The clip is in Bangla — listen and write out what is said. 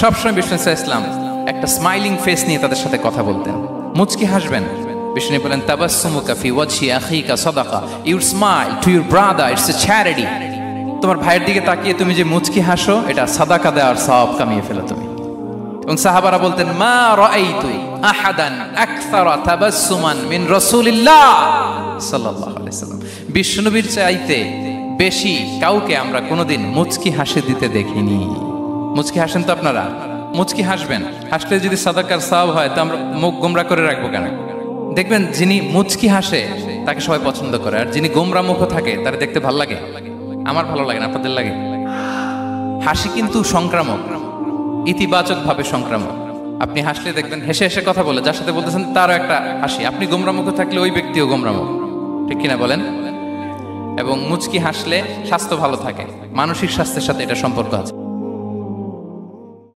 সবসময় বিষ্ণু ইসলাম একটা স্মাইলিং ফেস নিয়ে তাদের সাথে কথা বলতেন, মুচকি হাসবেন। বিষ্ণু বলেন, তাবাসসুমুকা ফি ওয়াজহি আখিকা সাদাকা, you smile to your brother, it's a charity. তোমার ভাইয়ের দিকে তাকিয়ে তুমি যে মুচকি হাসো, এটা সাদাকা দেওয়ার সওয়াব কামিয়ে ফেলো তুমি। এবং সাহাবারা বলতেন, মা রাআইতু আহাদান আকসারা তাবাসসুমান মিন রাসূলিল্লাহ সাল্লাল্লাহু আলাইহি ওয়াসাল্লাম। বিষ্ণুবীর চাইতে বেশি কাউকে আমরা কোনোদিন মুচকি হাসি দিতে দেখিনি। মুচকি হাসেন তো আপনারা? মুচকি হাসবেন, হাসলে যদি সাদাকার সওয়াব হয় তো আমরা মুখ গোমরা করে রাখবো কেন? দেখবেন যিনি মুচকি হাসে তাকে সবাই পছন্দ করে, আর যিনি গোমরা মুখ থাকে তার দেখতে ভালো লাগে। আমার ভালো লাগে না, আপনাদের লাগে? হাসি কিন্তু সংক্রামক, ইতিবাচক ভাবে সংক্রামক। আপনি হাসলে দেখবেন হেসে হেসে কথা বলে যার সাথে বলতেছেন তারও একটা হাসি। আপনি গোমরা মুখ থাকলে ওই ব্যক্তিও গোমরা মুখ, ঠিক কিনা বলেন? এবং মুচকি হাসলে স্বাস্থ্য ভালো থাকে, মানসিক স্বাস্থ্যের সাথে এটা সম্পর্ক আছে।